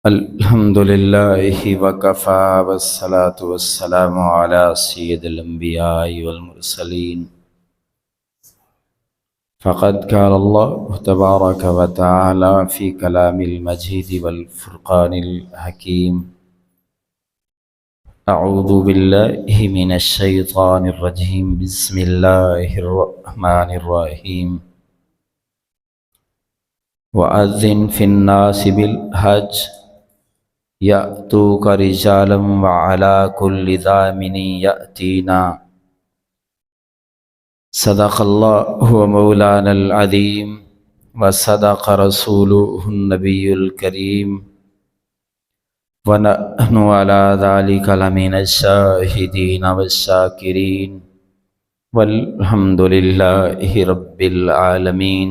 الحمد لله وكفى والصلاة والسلام على سيد الأنبياء والمرسلين. فقد قال الله تبارك وتعالى في كلام المجيد والفرقان الحكيم: أعوذ بالله من الشيطان الرجيم. بسم الله الرحمن الرحيم. وأذن في الناس بالحج يأتوك رجالا وعلى كل ضامن يأتينا. صدق الله مولانا العظيم وصدق رسوله النبي الكريم ونحن على ذلك لمن الشاهدين والشاكرين والحمد لله رب العالمين.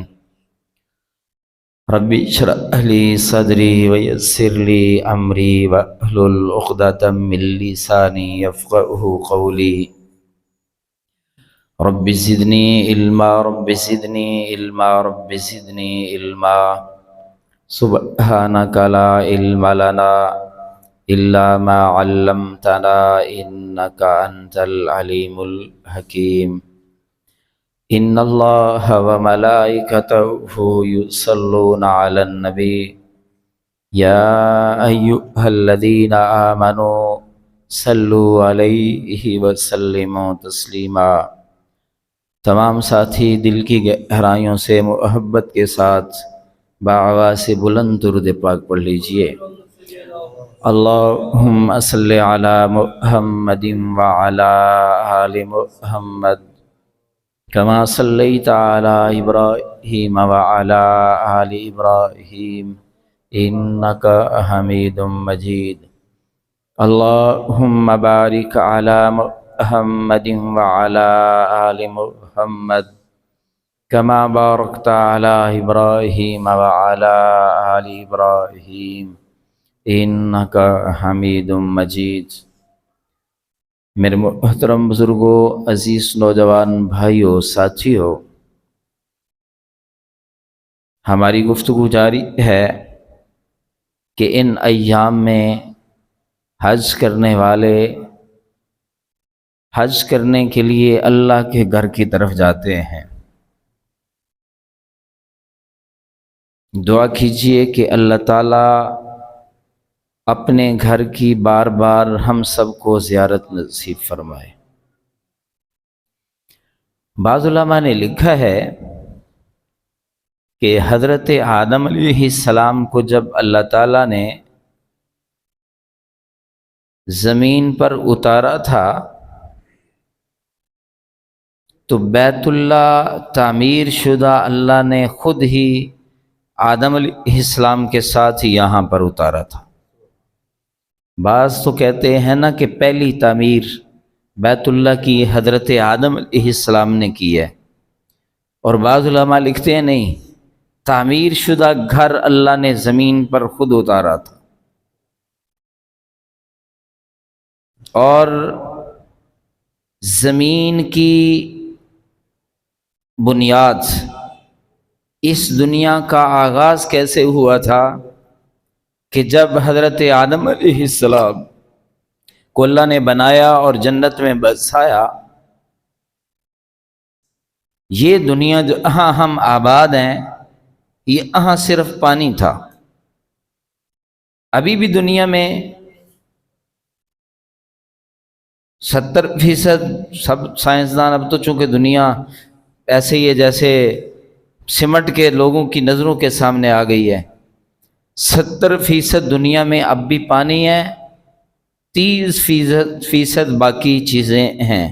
رب اشرح لي صدري ويسر لي امري واحلل عقدة من لساني يفقهوا قولي. رب زدني علما رب زدني علما رب زدني علما. سبحانك لا علم لنا الا ما علمتنا انك انت العليم الحكيم. ان اللہ وملائکتہ یصلون علی النبی یا ایھا الذین آمنوا صلوا علیہ وسلموا تسلیما. تمام ساتھی دل کی گہرائیوں سے محبت کے ساتھ بآواز بلند درود پاک پڑھ لیجئے: اللہم صلی علی محمد وعلی آل محمد كما صليت على إبراهيم وعلى آل إبراهيم إنك حميد مجيد. اللهم بارك على محمد وعلى آل محمد كما باركت على إبراهيم وعلى آل إبراهيم إنك حميد مجيد. میرے محترم بزرگوں، عزیز نوجوان بھائیوں، ساتھیوں، ہماری گفتگو جاری ہے کہ ان ایام میں حج کرنے والے حج کرنے کے لیے اللہ کے گھر کی طرف جاتے ہیں. دعا کیجئے کہ اللہ تعالیٰ اپنے گھر کی بار بار ہم سب کو زیارت نصیب فرمائے. بعض علماء نے لکھا ہے کہ حضرت آدم علیہ السلام کو جب اللہ تعالیٰ نے زمین پر اتارا تھا تو بیت اللہ تعمیر شدہ اللہ نے خود ہی آدم علیہ السلام کے ساتھ یہاں پر اتارا تھا. بعض تو کہتے ہیں نا کہ پہلی تعمیر بیت اللہ کی حضرت آدم علیہ السلام نے کی ہے، اور بعض علماء لکھتے ہیں نہیں، تعمیر شدہ گھر اللہ نے زمین پر خود اتارا تھا. اور زمین کی بنیاد، اس دنیا کا آغاز کیسے ہوا تھا کہ جب حضرت آدم علیہ السلام کو اللہ نے بنایا اور جنت میں بسایا. یہ دنیا جو یہاں ہم آباد ہیں، یہ یہاں صرف پانی تھا. ابھی بھی دنیا میں 70% سب سائنسدان، اب تو چونکہ دنیا ایسے ہی ہے جیسے سمٹ کے لوگوں کی نظروں کے سامنے آ گئی ہے، 70% دنیا میں اب بھی پانی ہے، 30% باقی چیزیں ہیں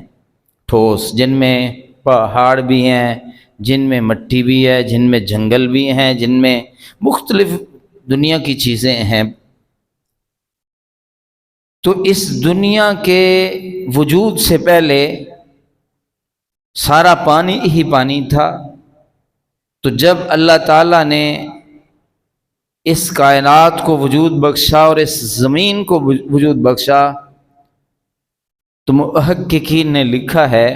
ٹھوس، جن میں پہاڑ بھی ہیں، جن میں مٹی بھی ہے، جن میں جنگل بھی ہیں، جن میں مختلف دنیا کی چیزیں ہیں. تو اس دنیا کے وجود سے پہلے سارا پانی ہی پانی تھا. تو جب اللہ تعالیٰ نے اس کائنات کو وجود بخشا اور اس زمین کو وجود بخشا تو محققین نے لکھا ہے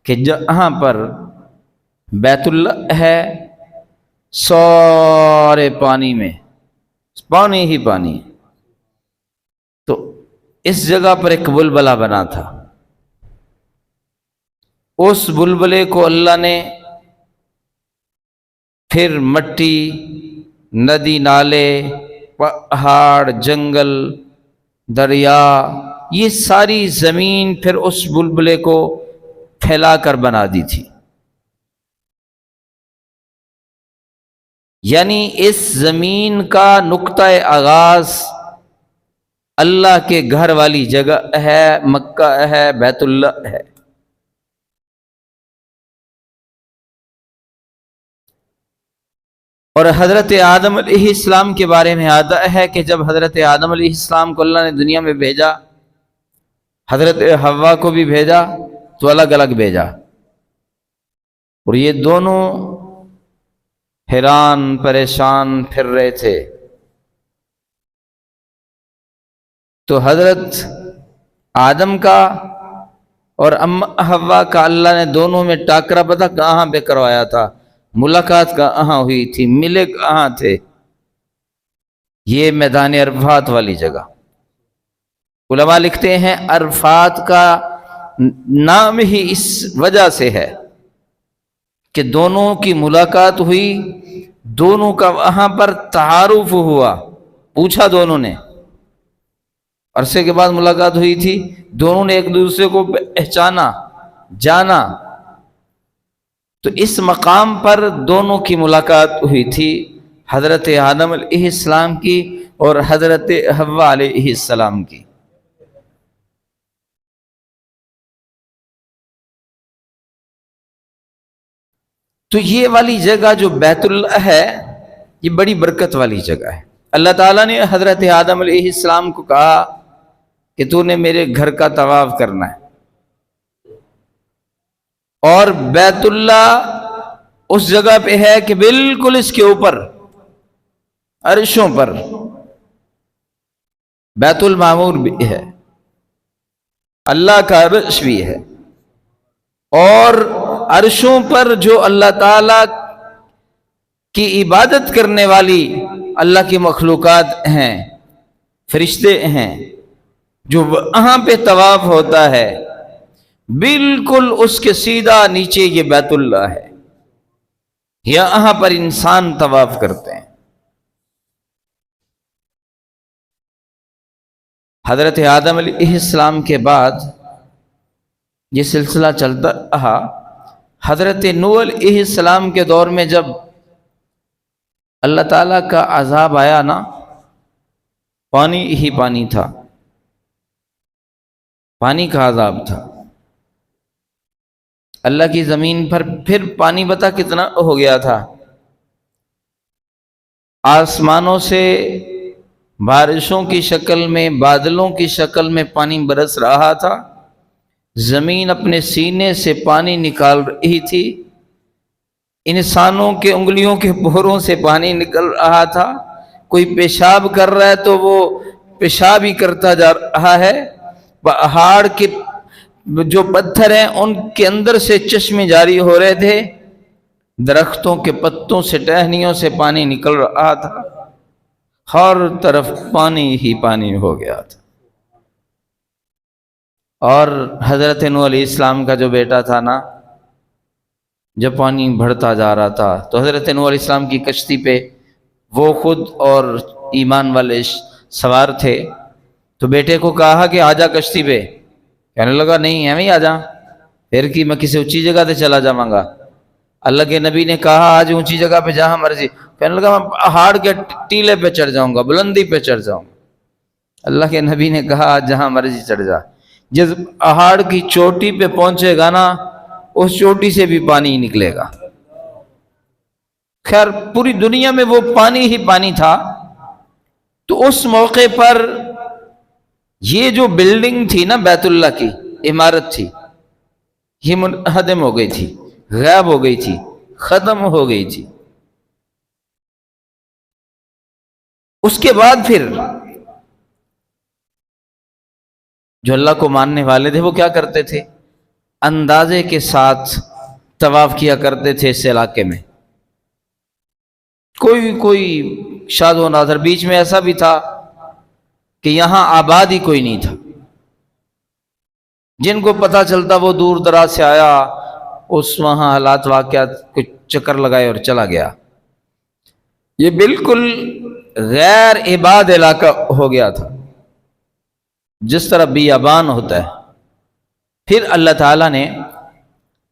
کہ جہاں پر بیت اللہ ہے سارے پانی میں پانی ہی پانی. تو اس جگہ پر ایک بلبلہ بنا تھا. اس بلبلے کو اللہ نے پھر مٹی، ندی نالے، پہاڑ، جنگل، دریا، یہ ساری زمین پھر اس بلبلے کو پھیلا کر بنا دی تھی. یعنی اس زمین کا نقطہ آغاز اللہ کے گھر والی جگہ ہے، مکہ ہے، بیت اللہ ہے. اور حضرت آدم علیہ السلام کے بارے میں آتا ہے کہ جب حضرت آدم علیہ السلام کو اللہ نے دنیا میں بھیجا، حضرت حوا کو بھی بھیجا تو الگ الگ بھیجا. اور یہ دونوں حیران پریشان پھر رہے تھے. تو حضرت آدم کا اور حوا کا اللہ نے دونوں میں ٹاکرا پتہ کہاں پہ کروایا تھا، ملاقات کہاں ہوئی تھی، ملے کہاں تھے؟ یہ میدان عرفات والی جگہ. علماء لکھتے ہیں عرفات کا نام ہی اس وجہ سے ہے کہ دونوں کی ملاقات ہوئی، دونوں کا وہاں پر تعارف ہوا، پوچھا دونوں نے، عرصے کے بعد ملاقات ہوئی تھی، دونوں نے ایک دوسرے کو پہچانا، جانا. تو اس مقام پر دونوں کی ملاقات ہوئی تھی، حضرت آدم علیہ السلام کی اور حضرت حوا علیہ السلام کی. تو یہ والی جگہ جو بیت اللہ ہے یہ بڑی برکت والی جگہ ہے. اللہ تعالیٰ نے حضرت آدم علیہ السلام کو کہا کہ تو نے میرے گھر کا طواف کرنا ہے. اور بیت اللہ اس جگہ پہ ہے کہ بالکل اس کے اوپر عرشوں پر بیت المعمور بھی ہے، اللہ کا عرش بھی ہے. اور عرشوں پر جو اللہ تعالی کی عبادت کرنے والی اللہ کی مخلوقات ہیں، فرشتے ہیں، جو وہاں پہ طواف ہوتا ہے، بالکل اس کے سیدھا نیچے یہ بیت اللہ ہے. یہاں پر انسان طواف کرتے ہیں. حضرت آدم علیہ السلام کے بعد یہ سلسلہ چلتا رہا. حضرت نوح علیہ السلام کے دور میں جب اللہ تعالیٰ کا عذاب آیا نا، پانی ہی پانی تھا، پانی کا عذاب تھا. اللہ کی زمین پر پھر پانی بتا کتنا ہو گیا تھا. آسمانوں سے بارشوں کی شکل میں، بادلوں کی شکل میں پانی برس رہا تھا. زمین اپنے سینے سے پانی نکال رہی تھی. انسانوں کے انگلیوں کے پوروں سے پانی نکل رہا تھا. کوئی پیشاب کر رہا ہے تو وہ پیشاب ہی کرتا جا رہا ہے. پہاڑ کے جو پتھر ہیں ان کے اندر سے چشمے جاری ہو رہے تھے. درختوں کے پتوں سے، ٹہنیوں سے پانی نکل رہا تھا. ہر طرف پانی ہی پانی ہو گیا تھا. اور حضرت نوح علیہ السلام کا جو بیٹا تھا نا، جب پانی بڑھتا جا رہا تھا تو حضرت نوح علیہ السلام کی کشتی پہ وہ خود اور ایمان والے سوار تھے. تو بیٹے کو کہا کہ آجا کشتی پہ. کہنے لگا نہیں ایویں آ جا، پھر کی میں کسی اونچی جگہ تے چلا جاواں گا. اللہ کے نبی نے کہا آج اونچی جگہ پہ جہاں مرضی. کہنے لگا میں پہاڑ کے ٹیلے پہ چڑھ جاؤں گا، بلندی پہ چڑھ جاؤں گا. اللہ کے نبی نے کہا آج جہاں مرضی چڑھ جا. جب پہاڑ کی چوٹی پہ پہنچے گا نا، اس چوٹی سے بھی پانی نکلے گا. خیر پوری دنیا میں وہ پانی ہی پانی تھا. تو اس موقع پر یہ جو بلڈنگ تھی نا، بیت اللہ کی عمارت تھی، یہ منہدم ہو گئی تھی، غائب ہو گئی تھی، ختم ہو گئی تھی. اس کے بعد پھر جو اللہ کو ماننے والے تھے وہ کیا کرتے تھے؟ اندازے کے ساتھ طواف کیا کرتے تھے اس علاقے میں. کوئی شاد و نادر. بیچ میں ایسا بھی تھا کہ یہاں آباد ہی کوئی نہیں تھا. جن کو پتہ چلتا وہ دور دراز سے آیا، اس وہاں حالات واقعات کچھ چکر لگائے اور چلا گیا. یہ بالکل غیر عباد علاقہ ہو گیا تھا، جس طرح بیابان ہوتا ہے. پھر اللہ تعالیٰ نے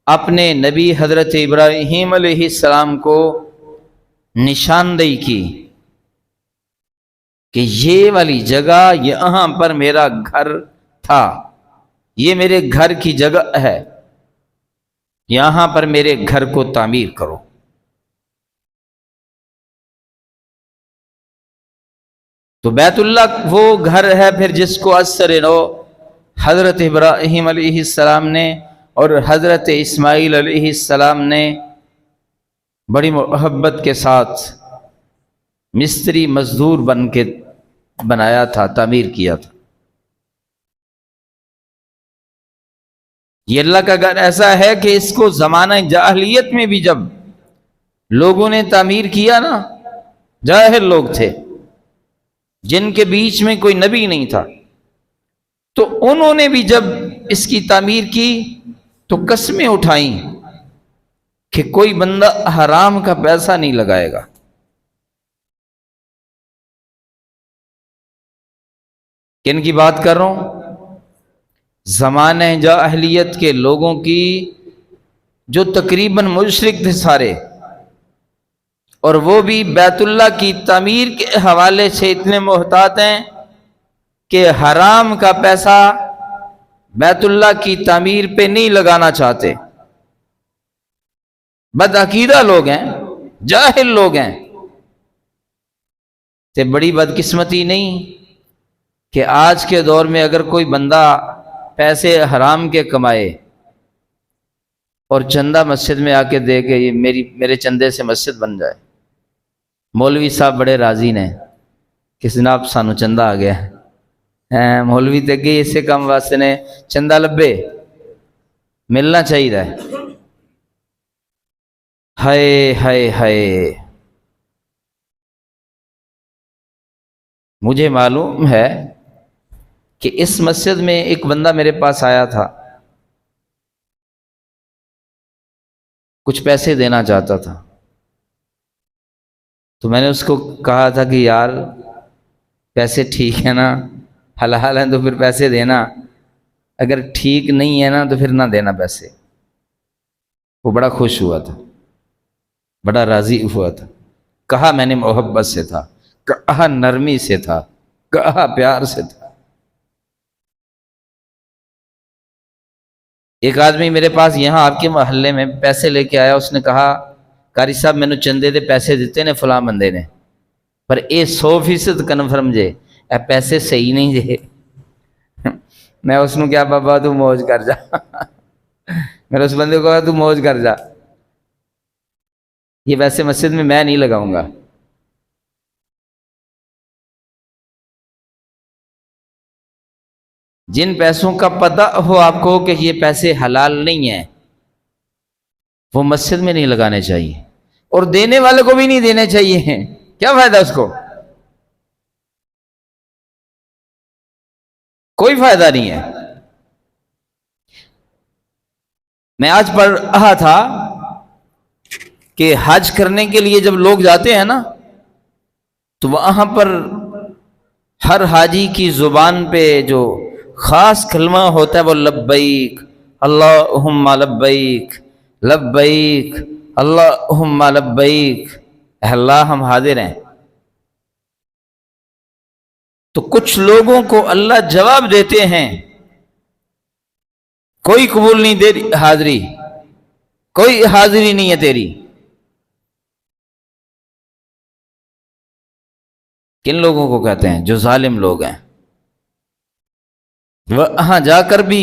اپنے نبی حضرت ابراہیم علیہ السلام کو نشاندہی کی کہ یہ والی جگہ یہاں پر میرا گھر تھا، یہ میرے گھر کی جگہ ہے، یہاں پر میرے گھر کو تعمیر کرو. تو بیت اللہ وہ گھر ہے پھر جس کو اثر نو حضرت ابراہیم علیہ السلام نے اور حضرت اسماعیل علیہ السلام نے بڑی محبت کے ساتھ مستری مزدور بن کے بنایا تھا، تعمیر کیا تھا. یہ اللہ کا گھر ایسا ہے کہ اس کو زمانہ جاہلیت میں بھی جب لوگوں نے تعمیر کیا نا، جاہل لوگ تھے جن کے بیچ میں کوئی نبی نہیں تھا، تو انہوں نے بھی جب اس کی تعمیر کی تو قسمیں اٹھائیں کہ کوئی بندہ حرام کا پیسہ نہیں لگائے گا. کن کی بات کر رہا ہوں؟ زمانہ جاہلیت کے لوگوں کی، جو تقریباً مشرک تھے سارے، اور وہ بھی بیت اللہ کی تعمیر کے حوالے سے اتنے محتاط ہیں کہ حرام کا پیسہ بیت اللہ کی تعمیر پہ نہیں لگانا چاہتے. بدعقیدہ لوگ ہیں، جاہل لوگ ہیں. تے بڑی بدقسمتی نہیں کہ آج کے دور میں اگر کوئی بندہ پیسے حرام کے کمائے اور چندہ مسجد میں آ کے دے کہ یہ میرے چندے سے مسجد بن جائے. مولوی صاحب بڑے راضی نے کہ جناب سانو چندہ آ گیا ہے. مولوی تے گئی اس سے کم واسطے نے چندہ لبے ملنا چاہیے. ہائے ہائے ہائے، مجھے معلوم ہے کہ اس مسجد میں ایک بندہ میرے پاس آیا تھا، کچھ پیسے دینا چاہتا تھا. تو میں نے اس کو کہا تھا کہ یار پیسے ٹھیک ہے نا، حلال ہیں تو پھر پیسے دینا، اگر ٹھیک نہیں ہے نا تو پھر نہ دینا پیسے. وہ بڑا خوش ہوا تھا، بڑا راضی ہوا تھا. کہا میں نے محبت سے تھا، کہا نرمی سے تھا، کہا پیار سے تھا. ایک آدمی میرے پاس یہاں آپ کے محلے میں پیسے لے کے آیا. اس نے کہا قاری صاحب میں نے چندے دے پیسے دیتے نے فلاں بندے نے، پر اے 100% کنفرم جے اے پیسے صحیح نہیں جے. میں اس نے کیا بابا تو موج کر جا. میرے اس بندے کو کہا تو موج کر جا، یہ ویسے مسجد میں نہیں لگاؤں گا. جن پیسوں کا پتہ ہو آپ کو کہ یہ پیسے حلال نہیں ہیں، وہ مسجد میں نہیں لگانے چاہیے، اور دینے والے کو بھی نہیں دینے چاہیے. کیا فائدہ اس کو؟ کوئی فائدہ نہیں ہے. میں آج پڑھ رہا تھا کہ حج کرنے کے لیے جب لوگ جاتے ہیں نا تو وہاں پر ہر حاجی کی زبان پہ جو خاص کلمہ ہوتا ہے وہ لبیک اللہم لبیک لبیک اللہم لبیک، اے اللہ ہم حاضر ہیں. تو کچھ لوگوں کو اللہ جواب دیتے ہیں کوئی قبول نہیں دے حاضری، کوئی حاضری نہیں ہے تیری. کن لوگوں کو کہتے ہیں؟ جو ظالم لوگ ہیں. وہاں جا کر بھی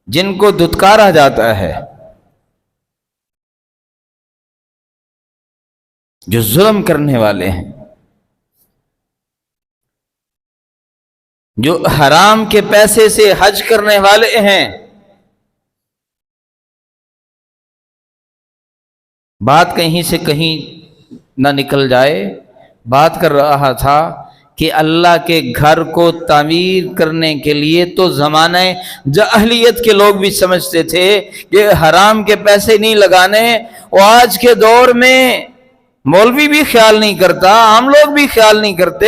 جن کو دھتکارا جاتا ہے، جو ظلم کرنے والے ہیں، جو حرام کے پیسے سے حج کرنے والے ہیں، بات کہیں سے کہیں نہ نکل جائے۔ بات کر رہا تھا کہ اللہ کے گھر کو تعمیر کرنے کے لیے تو زمانہ جاہلیت کے لوگ بھی سمجھتے تھے کہ حرام کے پیسے نہیں لگانے، اور آج کے دور میں مولوی بھی خیال نہیں کرتا، عام لوگ بھی خیال نہیں کرتے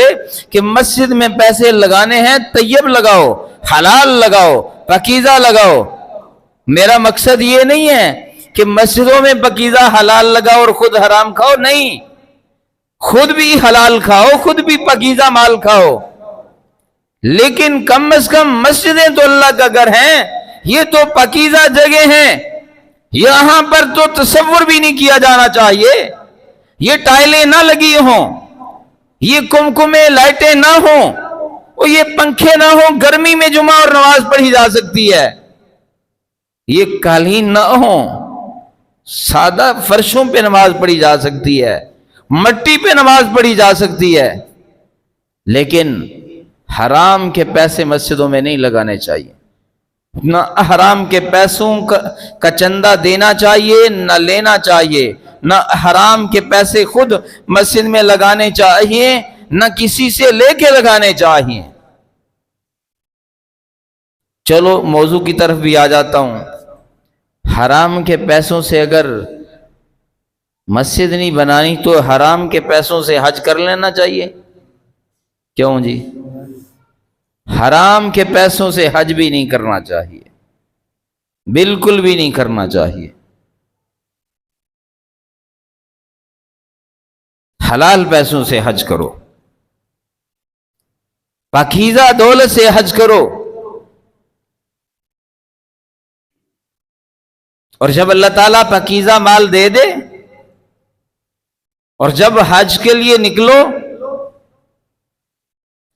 کہ مسجد میں پیسے لگانے ہیں، طیب لگاؤ، حلال لگاؤ، پاکیزہ لگاؤ۔ میرا مقصد یہ نہیں ہے کہ مسجدوں میں پاکیزہ حلال لگاؤ اور خود حرام کھاؤ، نہیں، خود بھی حلال کھاؤ، خود بھی پاکیزہ مال کھاؤ، لیکن کم از کم مسجدیں تو اللہ کا گھر ہیں، یہ تو پاکیزہ جگہ ہیں، یہاں پر تو تصور بھی نہیں کیا جانا چاہیے، یہ ٹائلیں نہ لگی ہوں، یہ کمکمے لائٹیں نہ ہوں، اور یہ پنکھے نہ ہوں، گرمی میں جمعہ اور نماز پڑھی جا سکتی ہے، یہ قالین نہ ہوں، سادہ فرشوں پہ نماز پڑھی جا سکتی ہے، مٹی پہ نماز پڑھی جا سکتی ہے، لیکن حرام کے پیسے مسجدوں میں نہیں لگانے چاہیے، نہ حرام کے پیسوں کا چندہ دینا چاہیے، نہ لینا چاہیے، نہ حرام کے پیسے خود مسجد میں لگانے چاہیے، نہ کسی سے لے کے لگانے چاہیے۔ چلو موضوع کی طرف بھی آ جاتا ہوں۔ حرام کے پیسوں سے اگر مسجد نہیں بنانی تو حرام کے پیسوں سے حج کر لینا چاہیے، کیوں جی؟ حرام کے پیسوں سے حج بھی نہیں کرنا چاہیے، بالکل بھی نہیں کرنا چاہیے، حلال پیسوں سے حج کرو، پاکیزہ دولت سے حج کرو، اور جب اللہ تعالیٰ پاکیزہ مال دے دے اور جب حج کے لیے نکلو،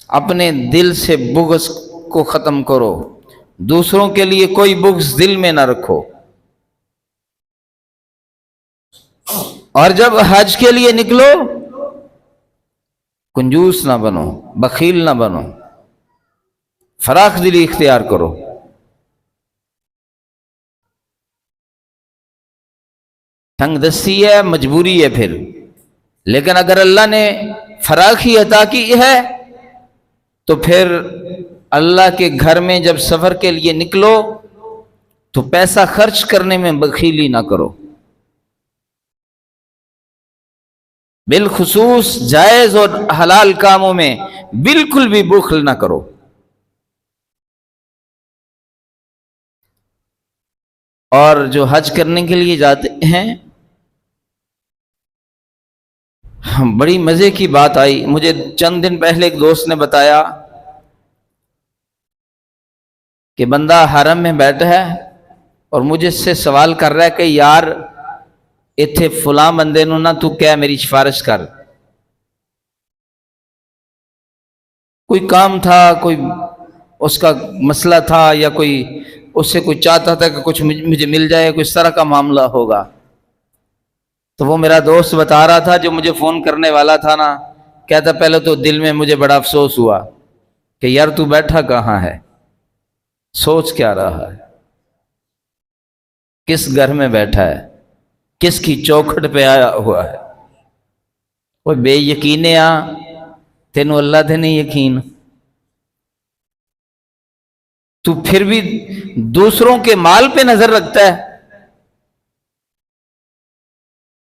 اپنے دل سے بغض کو ختم کرو، دوسروں کے لیے کوئی بغض دل میں نہ رکھو، اور جب حج کے لیے نکلو کنجوس نہ بنو، بخیل نہ بنو، فراخ دلی اختیار کرو۔ تنگ دستی ہے، مجبوری ہے پھر، لیکن اگر اللہ نے فراخی عطا کی ہے تو پھر اللہ کے گھر میں جب سفر کے لیے نکلو تو پیسہ خرچ کرنے میں بخیلی نہ کرو، بالخصوص جائز اور حلال کاموں میں بالکل بھی بخل نہ کرو۔ اور جو حج کرنے کے لیے جاتے ہیں، بڑی مزے کی بات آئی مجھے چند دن پہلے، ایک دوست نے بتایا کہ بندہ حرم میں بیٹھا ہے اور مجھے سے سوال کر رہا ہے کہ یار ایتھے فلاں بندے نو نہ تو کیا میری سفارش کر، کوئی کام تھا، کوئی اس کا مسئلہ تھا، یا کوئی اس سے کوئی چاہتا تھا کہ کچھ مجھے مل جائے، کوئی اس طرح کا معاملہ ہوگا۔ تو وہ میرا دوست بتا رہا تھا جو مجھے فون کرنے والا تھا نا، کہتا پہلے تو دل میں مجھے بڑا افسوس ہوا کہ یار تو بیٹھا کہاں ہے، سوچ کیا رہا ہے، کس گھر میں بیٹھا ہے، کس کی چوکھٹ پہ آیا ہوا ہے۔ وہ بے یقینے آ، تینوں اللہ تے نہیں یقین، تو پھر بھی دوسروں کے مال پہ نظر رکھتا ہے،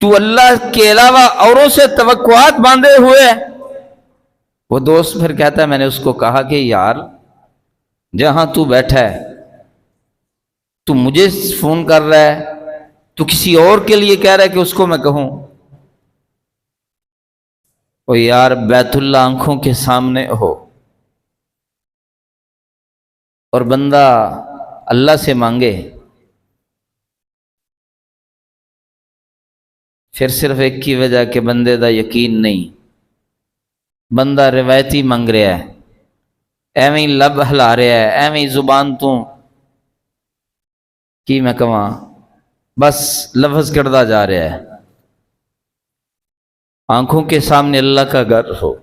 تو اللہ کے علاوہ اوروں سے توقعات باندھے ہوئے ہے۔ وہ دوست پھر کہتا ہے، میں نے اس کو کہا کہ یار جہاں تو بیٹھا ہے تو مجھے فون کر رہا ہے، تو کسی اور کے لیے کہہ رہا ہے کہ اس کو میں کہوں؟ وہ یار بیت اللہ آنکھوں کے سامنے ہو اور بندہ اللہ سے مانگے، پھر صرف ایک کی وجہ کہ بندے دا یقین نہیں، بندہ روایتی منگ رہا ہے، ایویں لب ہلا رہا ہے، ایویں زبان تو کی میں کہاں بس لفظ کردہ جا رہا ہے۔ آنکھوں کے سامنے اللہ کا گھر ہو،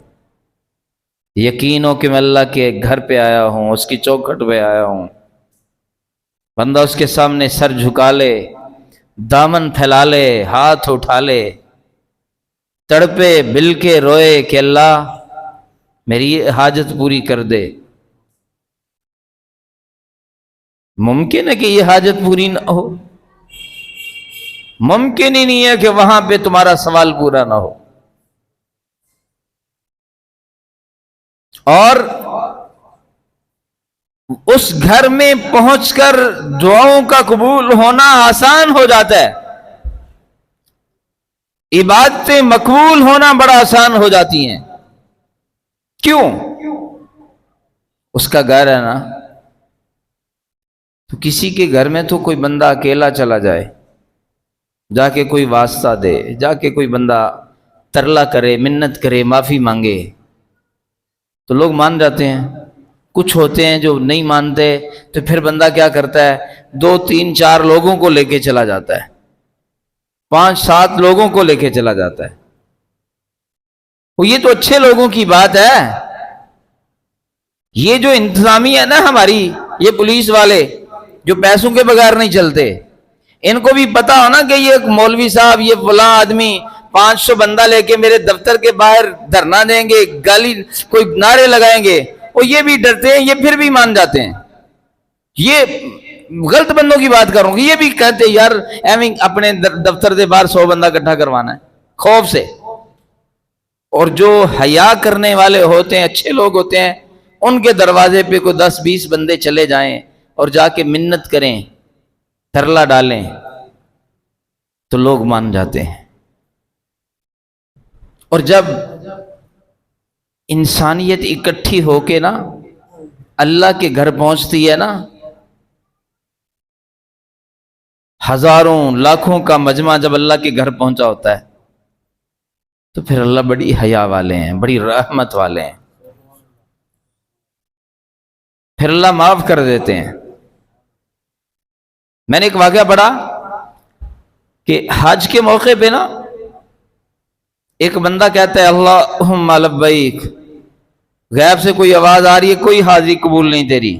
یقین ہو کہ میں اللہ کے گھر پہ آیا ہوں، اس کی چوکھٹ پہ آیا ہوں، بندہ اس کے سامنے سر جھکا لے، دامن پھیلا لے، ہاتھ اٹھا لے، تڑپے بل کے روئے کہ اللہ میری یہ حاجت پوری کر دے. ممکن ہے کہ یہ حاجت پوری نہ ہو، ممکن ہی نہیں ہے کہ وہاں پہ تمہارا سوال پورا نہ ہو. اور اس گھر میں پہنچ کر دعاؤں کا قبول ہونا آسان ہو جاتا ہے، عبادتیں مقبول ہونا بڑا آسان ہو جاتی ہیں. کیوں؟ اس کا گھر ہے نا. تو کسی کے گھر میں تو کوئی بندہ اکیلا چلا جائے، جا کے کوئی واسطہ دے، جا کے کوئی بندہ ترلا کرے، منت کرے، معافی مانگے، تو لوگ مان جاتے ہیں. کچھ ہوتے ہیں جو نہیں مانتے، تو پھر بندہ کیا کرتا ہے، 2 3 4 لوگوں کو لے کے چلا جاتا ہے، 5 7 لوگوں کو لے کے چلا جاتا ہے. وہ یہ تو اچھے لوگوں کی بات ہے. یہ جو انتظامیہ ہے نا ہماری، یہ پولیس والے جو پیسوں کے بغیر نہیں چلتے، ان کو بھی پتا ہو نا کہ یہ مولوی صاحب، یہ فلاں آدمی 500 بندہ لے کے میرے دفتر کے باہر دھرنا دیں گے، گالی کوئی نعرے لگائیں گے، اور یہ بھی ڈرتے ہیں، یہ پھر بھی مان جاتے ہیں. یہ غلط بندوں کی بات کروں گی، یہ بھی کہتے یار ایویں اپنے دفتر کے باہر 100 بندہ اکٹھا کروانا ہے خوف سے. اور جو حیا کرنے والے ہوتے ہیں، اچھے لوگ ہوتے ہیں، ان کے دروازے پہ کوئی 10 20 بندے چلے جائیں اور جا کے منت کریں، ترلا ڈالیں، تو لوگ مان جاتے ہیں. اور جب انسانیت اکٹھی ہو کے نا اللہ کے گھر پہنچتی ہے نا، ہزاروں لاکھوں کا مجمع جب اللہ کے گھر پہنچا ہوتا ہے، تو پھر اللہ بڑی حیا والے ہیں، بڑی رحمت والے ہیں، پھر اللہ معاف کر دیتے ہیں. میں نے ایک واقعہ پڑھا کہ حج کے موقع پہ نا ایک بندہ کہتا ہے اللہم لبیک، غیب سے کوئی آواز آ رہی ہے، کوئی حاضری قبول نہیں تیری.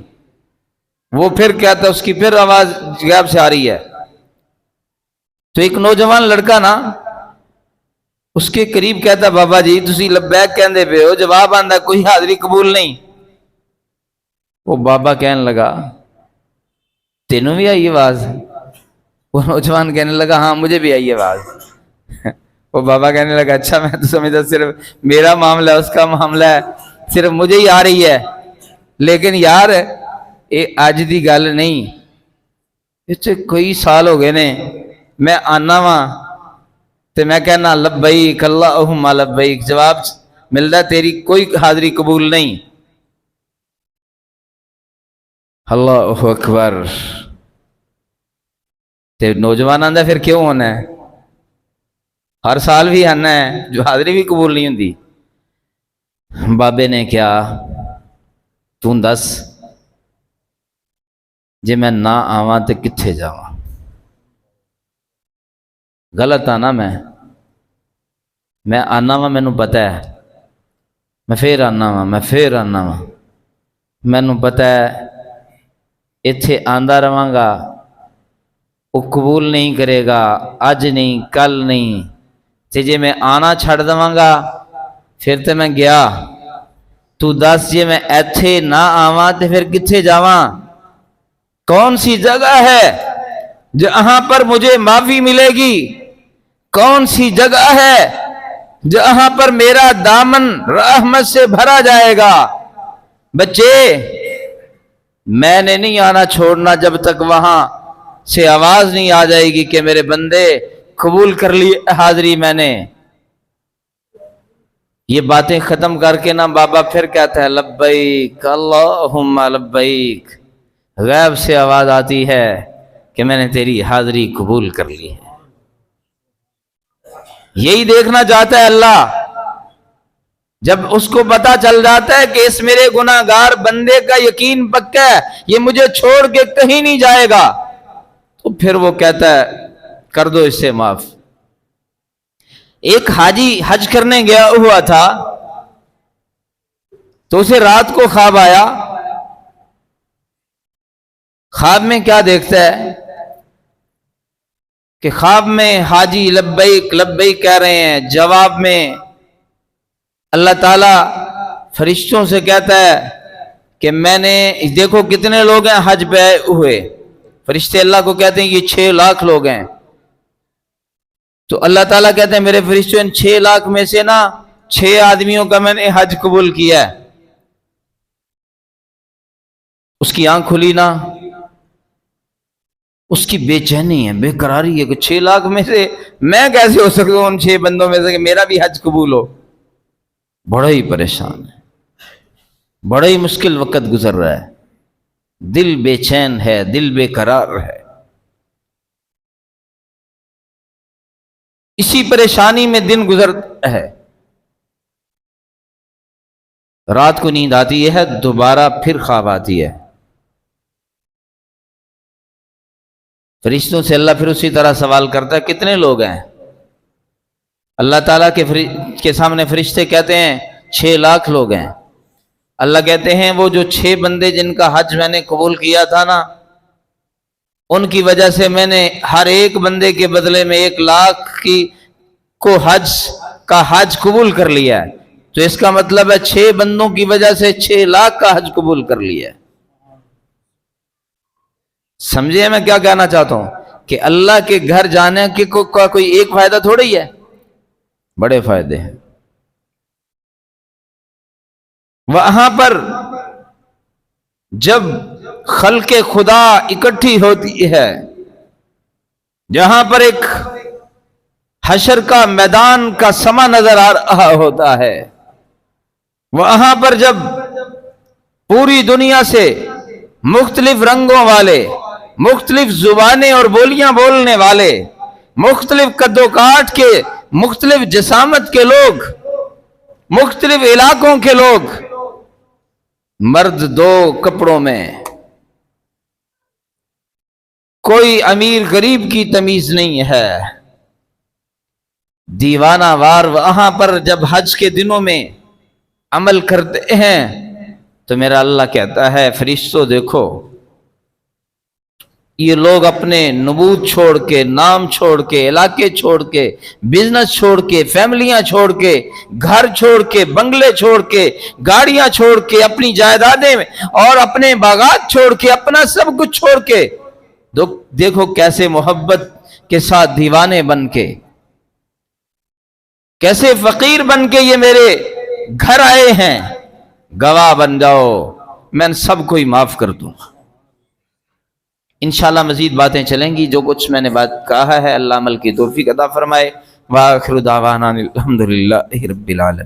وہ پھر کہتا ہے، اس کی پھر آواز غیب سے آ رہی ہے. تو ایک نوجوان لڑکا نا اس کے قریب کہتا، بابا جی تسی لبیک کہندے پے ہو، جواب آندا کوئی حاضری قبول نہیں. وہ بابا کہنے لگا تینوں بھی آئی آواز؟ وہ نوجوان کہنے لگا ہاں مجھے بھی آئی آواز. وہ بابا کہنے لگا اچھا، میں تو سمجھتا صرف میرا معاملہ ہے، اس کا معاملہ ہے، صرف مجھے ہی آ رہی ہے. لیکن یار یہ اج دی گل نہیں، اس کئی سال ہو گئے نے میں آنا وا تو میں کہنا لبیک اللہم لبیک، جواب ملتا تیری کوئی حاضری قبول نہیں. اللہ اکبر. تے نوجوان آندا پھر کیوں ہونا ہے، ہر سال بھی آنا ہے، جو حاضری بھی قبول نہیں ہوندی. بابے نے کیا، تو دس جے میں نہ آواں تے کتھے جاواں؟ غلط آنا میں آنا وا، مینوں پتہ ہے، میں پھر آنا وا، میں پھر آنا وا، مینوں پتہ ہے ایتھے آندا رواں گا، وہ قبول نہیں کرے گا، اج نہیں کل نہیں، تے جے میں آنا چھڑ دواں گا پھر تے میں گیا. تو دس جے میں ایتھے نہ آواں تے پھر کتھے جاواں؟ کون سی جگہ ہے جہاں پر مجھے معافی ملے گی؟ کون سی جگہ ہے جہاں پر میرا دامن رحمت سے بھرا جائے گا؟ بچے میں نے نہیں آنا چھوڑنا جب تک وہاں سے آواز نہیں آ جائے گی کہ میرے بندے قبول کر لی حاضری میں نے. یہ باتیں ختم کر کے نا بابا پھر کہتا ہے لبیک اللہم لبیک، غیب سے آواز آتی ہے کہ میں نے تیری حاضری قبول کر لی ہے. یہی دیکھنا چاہتا ہے اللہ. جب اس کو پتا چل جاتا ہے کہ اس میرے گناہ گار بندے کا یقین پکا ہے، یہ مجھے چھوڑ کے کہیں نہیں جائے گا، تو پھر وہ کہتا ہے کر دو اس سے معاف. ایک حاجی حج کرنے گیا ہوا تھا، تو اسے رات کو خواب آیا. خواب میں کیا دیکھتا ہے کہ خواب میں حاجی لبیک لبیک کہہ رہے ہیں، جواب میں اللہ تعالیٰ فرشتوں سے کہتا ہے کہ میں نے دیکھو کتنے لوگ ہیں حج پہ آئے ہوئے. فرشتے اللہ کو کہتے ہیں یہ 6 لاکھ لوگ ہیں. تو اللہ تعالیٰ کہتے ہیں میرے فرشتوں ان 6 لاکھ میں سے نا 6 آدمیوں کا میں نے حج قبول کیا ہے. اس کی آنکھ کھلی نا، اس کی بے چینی ہے، بے قراری ہے کہ 6 لاکھ میں سے میں کیسے ہو سکتا ہوں ان 6 بندوں میں سے کہ میرا بھی حج قبول ہو. بڑا ہی پریشان ہے، بڑا ہی مشکل وقت گزر رہا ہے، دل بے چین ہے، دل بے قرار ہے. اسی پریشانی میں دن گزرتا ہے. رات کو نیند آتی ہے، دوبارہ پھر خواب آتی ہے. فرشتوں سے اللہ پھر اسی طرح سوال کرتا ہے کتنے لوگ ہیں؟ اللہ تعالیٰ کے سامنے فرشتے کہتے ہیں 6 لاکھ لوگ ہیں. اللہ کہتے ہیں وہ جو 6 بندے جن کا حج میں نے قبول کیا تھا نا، ان کی وجہ سے میں نے ہر ایک بندے کے بدلے میں 1 لاکھ کو حج قبول کر لیا ہے. تو اس کا مطلب ہے 6 بندوں کی وجہ سے 6 لاکھ کا حج قبول کر لیا ہے. سمجھے میں کیا کہنا چاہتا ہوں؟ کہ اللہ کے گھر جانے کا کوئی ایک فائدہ تھوڑی ہے، بڑے فائدے ہیں. وہاں پر جب خلق خدا اکٹھی ہوتی ہے، جہاں پر ایک حشر کا میدان کا سما نظر آ رہا ہوتا ہے، وہاں پر جب پوری دنیا سے مختلف رنگوں والے، مختلف زبانیں اور بولیاں بولنے والے، مختلف قد و کاٹ کے، مختلف جسامت کے لوگ، مختلف علاقوں کے لوگ، مرد 2 کپڑوں میں، کوئی امیر غریب کی تمیز نہیں ہے، دیوانہ وار وہاں پر جب حج کے دنوں میں عمل کرتے ہیں تو میرا اللہ کہتا ہے فرشتوں دیکھو یہ لوگ اپنے نبوت چھوڑ کے، نام چھوڑ کے، علاقے چھوڑ کے، بزنس چھوڑ کے، فیملیاں چھوڑ کے، گھر چھوڑ کے، بنگلے چھوڑ کے، گاڑیاں چھوڑ کے، اپنی جائیدادیں اور اپنے باغات چھوڑ کے، اپنا سب کچھ چھوڑ کے دیکھو کیسے محبت کے ساتھ دیوانے بن کے، کیسے فقیر بن کے یہ میرے گھر آئے ہیں. گواہ بن جاؤ میں سب کو ہی معاف کر دوں. انشاءاللہ مزید باتیں چلیں گی. جو کچھ میں نے بات کہا ہے اللہ عمل کی توفیق عطا فرمائے. وآخر دعوانا الحمدللہ رب العالمین.